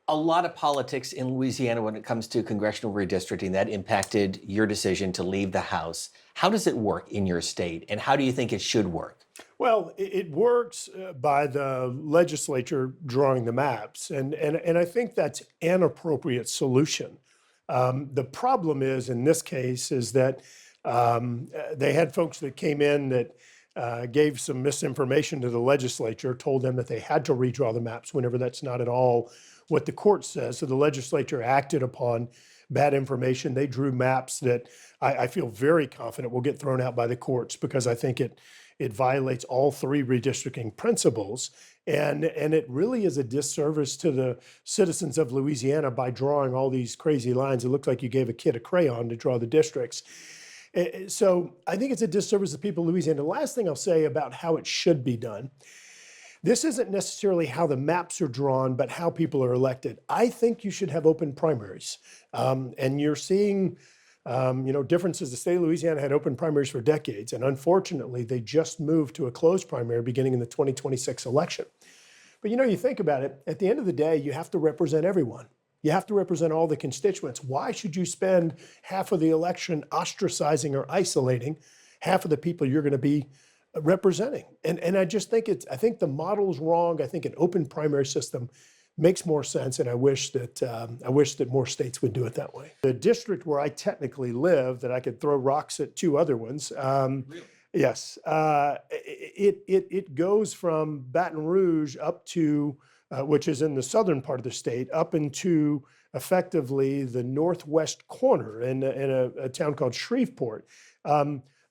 a lot of politics in Louisiana when it comes to congressional redistricting that impacted your decision to leave the House. How does it work in your state, and how do you think it should work? Well, it works by the legislature drawing the maps, and I think that's an appropriate solution. The problem is, in this case, is that they had folks that came in that gave some misinformation to the legislature, told them that they had to redraw the maps whenever that's not at all what the court says. So the legislature acted upon bad information. They drew maps that I feel very confident will get thrown out by the courts, because I think it violates all three redistricting principles. And it really is a disservice to the citizens of Louisiana by drawing all these crazy lines. It looked like you gave a kid a crayon to draw the districts. So I think it's a disservice to the people of Louisiana. The last thing I'll say about how it should be done, this isn't necessarily how the maps are drawn, but how people are elected. I think you should have open primaries. And you're seeing differences. The state of Louisiana had open primaries for decades, and unfortunately, they just moved to a closed primary beginning in the 2026 election. But you think about it, at the end of the day, you have to represent everyone. You have to represent all the constituents. Why should you spend half of the election ostracizing or isolating half of the people you're going to be representing? And I just think I think the model is wrong. I think an open primary system makes more sense, and I wish that more states would do it that way. The district where I technically live, that I could throw rocks at two other ones. Really? Yes, it goes from Baton Rouge up to, which is in the southern part of the state, up into effectively the northwest corner in a town called Shreveport.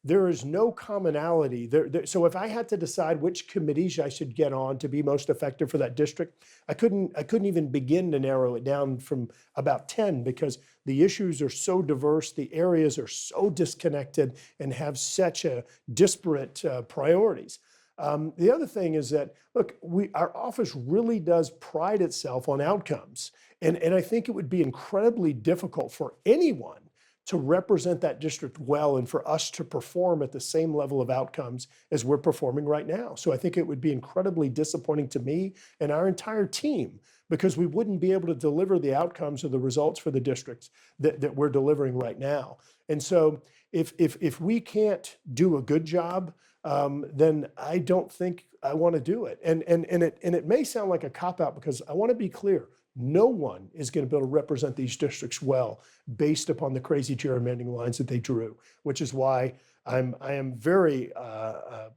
There is no commonality there. So if I had to decide which committees I should get on to be most effective for that district, I couldn't even begin to narrow it down from about 10, because the issues are so diverse, the areas are so disconnected, and have such a disparate priorities. The other thing is that, look, our office really does pride itself on outcomes. And I think it would be incredibly difficult for anyone to represent that district well, and for us to perform at the same level of outcomes as we're performing right now. So I think it would be incredibly disappointing to me and our entire team, because we wouldn't be able to deliver the outcomes or the results for the districts that we're delivering right now. And so if we can't do a good job, then I don't think I want to do it. And it may sound like a cop-out, because I want to be clear. No one is going to be able to represent these districts well based upon the crazy gerrymandering lines that they drew, which is why I am very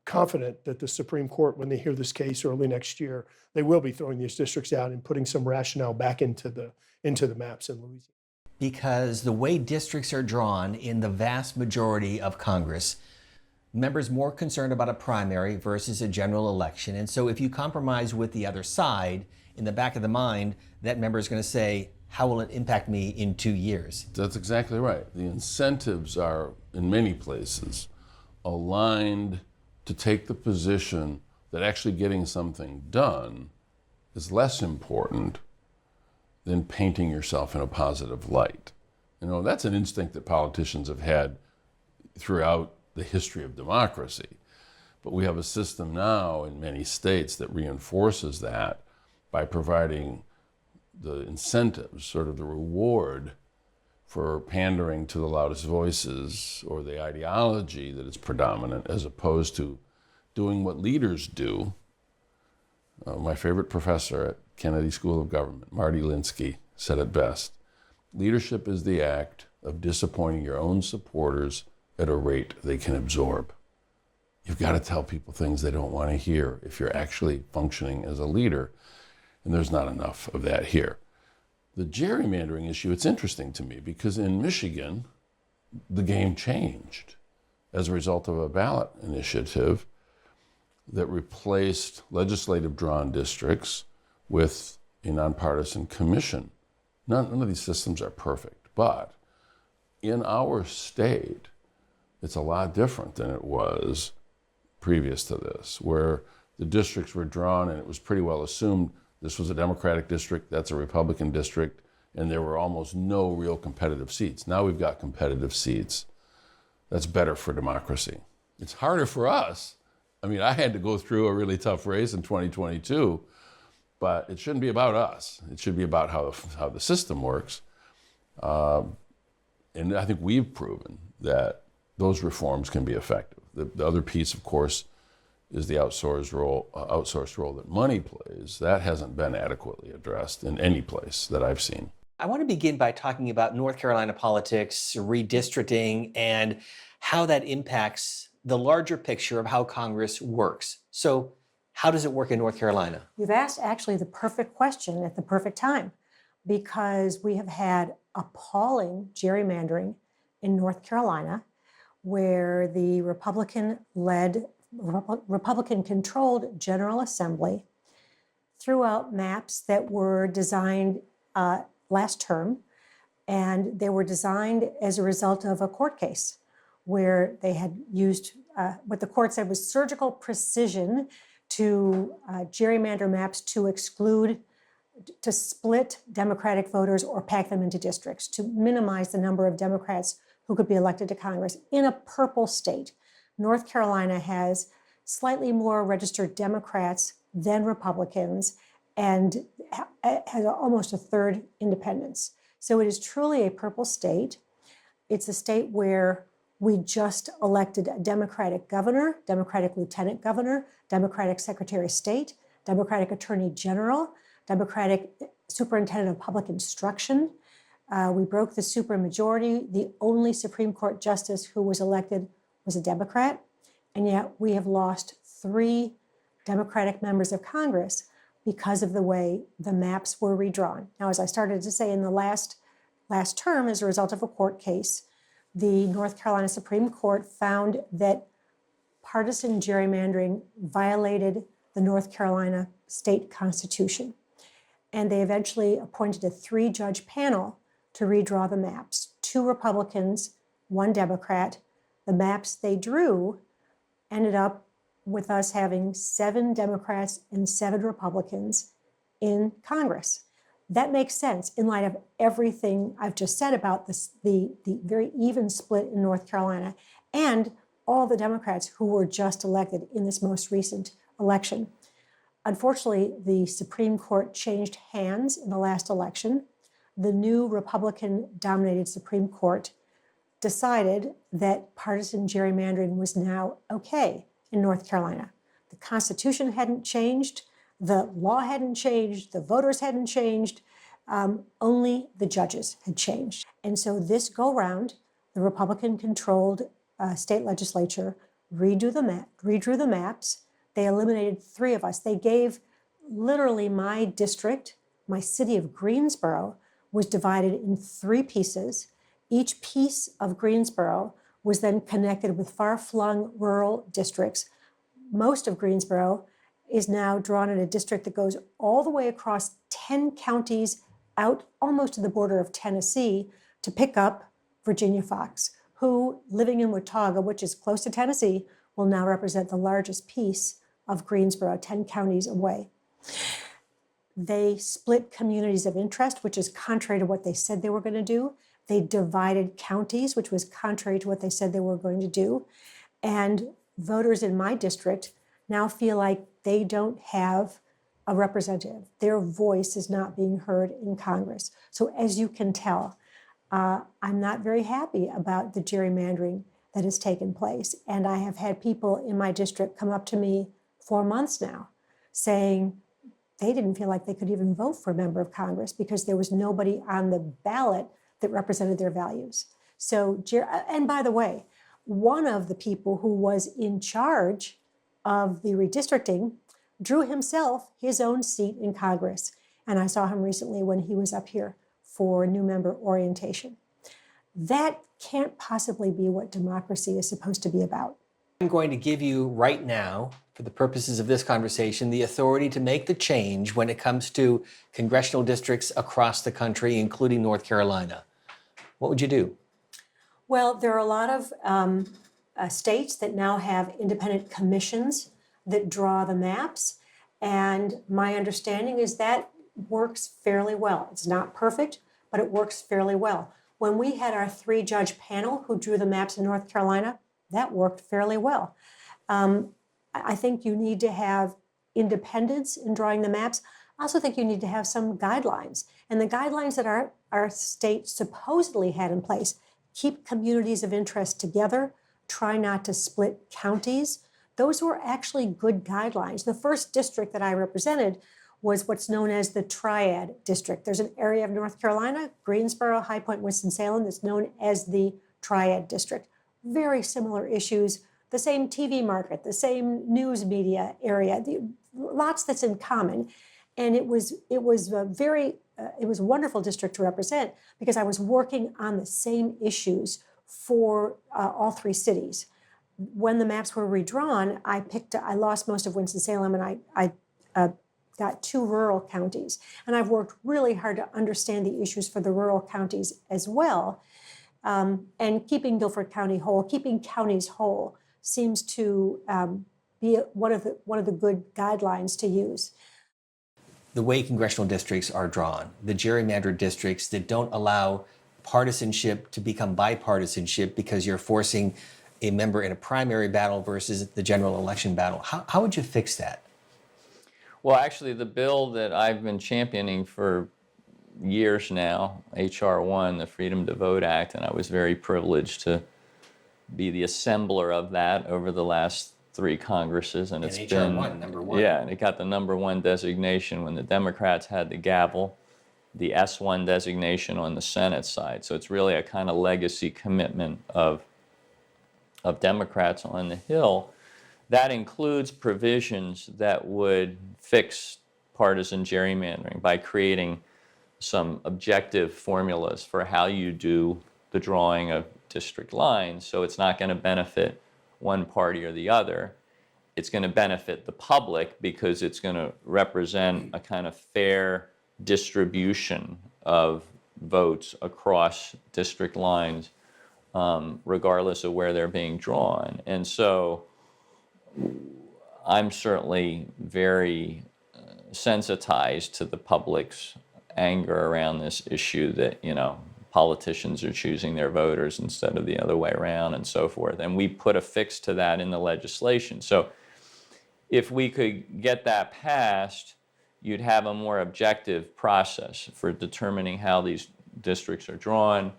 confident that the Supreme Court, when they hear this case early next year, they will be throwing these districts out and putting some rationale back into the maps in Louisiana. Because the way districts are drawn in the vast majority of Congress, members more concerned about a primary versus a general election. And so if you compromise with the other side, in the back of the mind, that member is going to say, how will it impact me in 2 years? That's exactly right. The incentives are, in many places, aligned to take the position that actually getting something done is less important than painting yourself in a positive light. That's an instinct that politicians have had throughout the history of democracy. But we have a system now in many states that reinforces that by providing the incentives, sort of the reward for pandering to the loudest voices or the ideology that is predominant, as opposed to doing what leaders do. My favorite professor at Kennedy School of Government, Marty Linsky, said it best: leadership is the act of disappointing your own supporters at a rate they can absorb. You've got to tell people things they don't want to hear if you're actually functioning as a leader. And there's not enough of that here. The gerrymandering issue, it's interesting to me, because in Michigan, the game changed as a result of a ballot initiative that replaced legislative drawn districts with a nonpartisan commission. None of these systems are perfect, but in our state, it's a lot different than it was previous to this, where the districts were drawn and it was pretty well assumed this was a Democratic district, that's a Republican district, and there were almost no real competitive seats. Now we've got competitive seats. That's better for democracy. It's harder for us. I mean, I had to go through a really tough race in 2022 But it shouldn't be about us. It should be about how the system works. And I think we've proven that those reforms can be effective. The other piece, of course, is the outsourced role that money plays. That hasn't been adequately addressed in any place that I've seen. I want to begin by talking about North Carolina politics, redistricting, and how that impacts the larger picture of how Congress works. So, how does it work in North Carolina? You've asked actually the perfect question at the perfect time, because we have had appalling gerrymandering in North Carolina, where the Republican-controlled General Assembly threw out maps that were designed last term, and they were designed as a result of a court case where they had used what the court said was surgical precision to gerrymander maps to split Democratic voters or pack them into districts to minimize the number of Democrats who could be elected to Congress in a purple state. North Carolina has slightly more registered Democrats than Republicans and has almost a third independents. So it is truly a purple state. It's a state where we just elected a Democratic governor, Democratic lieutenant governor, Democratic secretary of state, Democratic attorney general, Democratic superintendent of public instruction. We broke the supermajority. The only Supreme Court justice who was elected was a Democrat. And yet we have lost 3 Democratic members of Congress because of the way the maps were redrawn. Now, as I started to say in the last term, as a result of a court case, the North Carolina Supreme Court found that partisan gerrymandering violated the North Carolina state constitution. And they eventually appointed a 3-judge panel to redraw the maps. 2 Republicans, 1 Democrat. The maps they drew ended up with us having 7 Democrats and 7 Republicans in Congress. That makes sense in light of everything I've just said about this, the very even split in North Carolina and all the Democrats who were just elected in this most recent election. Unfortunately, the Supreme Court changed hands in the last election. The new Republican-dominated Supreme Court decided that partisan gerrymandering was now okay in North Carolina. The Constitution hadn't changed, the law hadn't changed, the voters hadn't changed, only the judges had changed. And so this go-round, the Republican-controlled state legislature redrew the maps. They eliminated 3 of us. They gave literally my district, my city of Greensboro, was divided in 3 pieces. Each piece of Greensboro was then connected with far-flung rural districts. Most of Greensboro is now drawn in a district that goes all the way across 10 counties out almost to the border of Tennessee to pick up Virginia Fox, who, living in Watauga, which is close to Tennessee, will now represent the largest piece of Greensboro, 10 counties away. They split communities of interest, which is contrary to what they said they were going to do. They divided counties, which was contrary to what they said they were going to do. And voters in my district now feel like they don't have a representative. Their voice is not being heard in Congress. So as you can tell, I'm not very happy about the gerrymandering that has taken place. And I have had people in my district come up to me for months now saying they didn't feel like they could even vote for a member of Congress because there was nobody on the ballot that represented their values. So, and by the way, one of the people who was in charge of the redistricting drew himself his own seat in Congress. And I saw him recently when he was up here for new member orientation. That can't possibly be what democracy is supposed to be about. I'm going to give you right now, for the purposes of this conversation, the authority to make the change when it comes to congressional districts across the country, including North Carolina. What would you do? Well, there are a lot of states that now have independent commissions that draw the maps. And my understanding is that works fairly well. It's not perfect, but it works fairly well. When we had our 3-judge panel who drew the maps in North Carolina, that worked fairly well. I think you need to have independence in drawing the maps, I also think you need to have some guidelines. And the guidelines that our state supposedly had in place: keep communities of interest together, try not to split counties. Those were actually good guidelines. The first district that I represented was what's known as the Triad District. There's an area of North Carolina, Greensboro, High Point, Winston-Salem, that's known as the Triad District. Very similar issues, the same TV market, the same news media area, lots that's in common. And it was a wonderful district to represent because I was working on the same issues for all three cities. When the maps were redrawn, I lost most of Winston-Salem, and I got two rural counties. And I've worked really hard to understand the issues for the rural counties as well. And keeping Guilford County whole, keeping counties whole, seems to be one of the good guidelines to use. The way congressional districts are drawn, the gerrymandered districts that don't allow partisanship to become bipartisanship because you're forcing a member in a primary battle versus the general election battle. How would you fix that? Well, actually, the bill that I've been championing for years now, H.R. 1, the Freedom to Vote Act, and I was very privileged to be the assembler of that over the last 3 Congresses, and it's H.R. been 1, number 1. Yeah, and it got the number 1 designation when the Democrats had the gavel, the S1 designation on the Senate side. So it's really a kind of legacy commitment of Democrats on the Hill. That includes provisions that would fix partisan gerrymandering by creating some objective formulas for how you do the drawing of district lines. So it's not going to benefit one party or the other. It's going to benefit the public because it's going to represent a kind of fair distribution of votes across district lines, regardless of where they're being drawn. And so I'm certainly very sensitized to the public's anger around this issue that, politicians are choosing their voters instead of the other way around and so forth. And we put a fix to that in the legislation. So if we could get that passed, you'd have a more objective process for determining how these districts are drawn.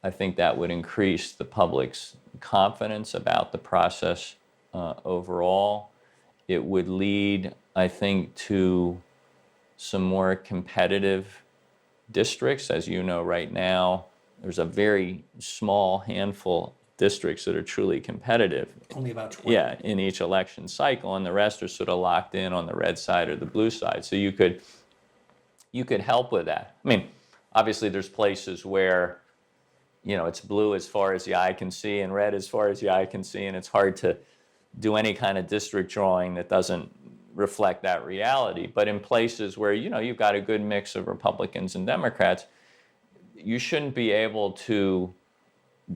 I think that would increase the public's confidence about the process overall. It would lead, I think, to some more competitive districts. As you know, right now, there's a very small handful of districts that are truly competitive. Only about 20. Yeah, in each election cycle, and the rest are sort of locked in on the red side or the blue side. So you could help with that. I mean, obviously there's places where, it's blue as far as the eye can see and red as far as the eye can see, and it's hard to do any kind of district drawing that doesn't reflect that reality. But in places where, you've got a good mix of Republicans and Democrats, you shouldn't be able to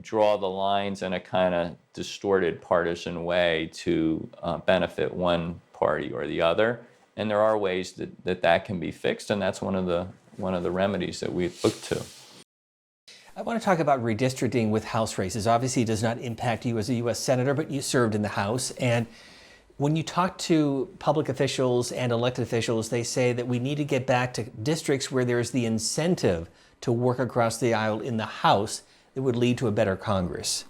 draw the lines in a kind of distorted partisan way to benefit one party or the other. And there are ways that can be fixed, and that's one of the remedies that we look to. I want to talk about redistricting with House races. Obviously, it does not impact you as a U.S. Senator, but you served in the House. And when you talk to public officials and elected officials, they say that we need to get back to districts where there's the incentive to work across the aisle in the House that would lead to a better Congress.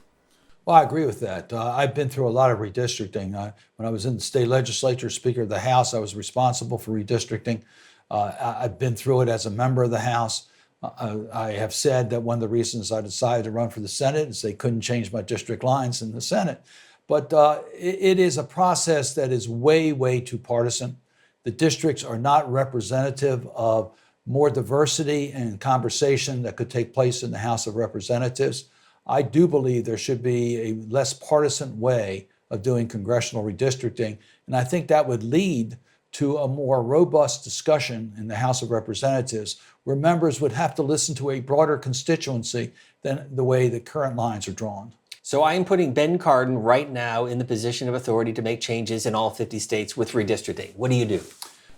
Well, I agree with that. I've been through a lot of redistricting. When I was in the state legislature, Speaker of the House, I was responsible for redistricting. I've been through it as a member of the House. I have said that one of the reasons I decided to run for the Senate is they couldn't change my district lines in the Senate. But it is a process that is way, way too partisan. The districts are not representative of more diversity and conversation that could take place in the House of Representatives. I do believe there should be a less partisan way of doing congressional redistricting, and I think that would lead to a more robust discussion in the House of Representatives where members would have to listen to a broader constituency than the way the current lines are drawn. So I am putting Ben Cardin right now in the position of authority to make changes in all 50 states with redistricting. What do you do?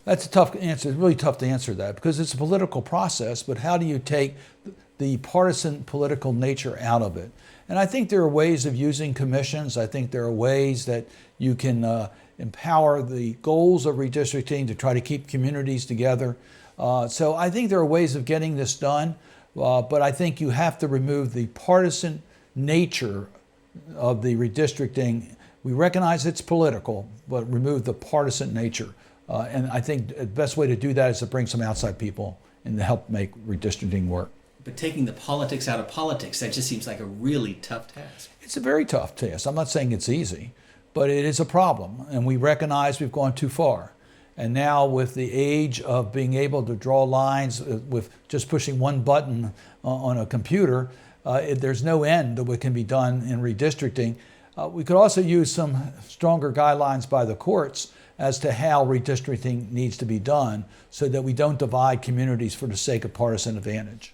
That's a tough answer. It's really tough to answer that because it's a political process, but how do you take the partisan political nature out of it? And I think there are ways of using commissions. I think there are ways that you can empower the goals of redistricting, to try to keep communities together. So I think there are ways of getting this done, but I think you have to remove the partisan nature of the redistricting. We recognize it's political, but remove the partisan nature. And I think the best way to do that is to bring some outside people and to help make redistricting work. But taking the politics out of politics, that just seems like a really tough task. It's a very tough task. I'm not saying it's easy, but it is a problem. And we recognize we've gone too far. And now with the age of being able to draw lines with just pushing one button on a computer, there's no end to what can be done in redistricting. We could also use some stronger guidelines by the courts as to how redistricting needs to be done so that we don't divide communities for the sake of partisan advantage.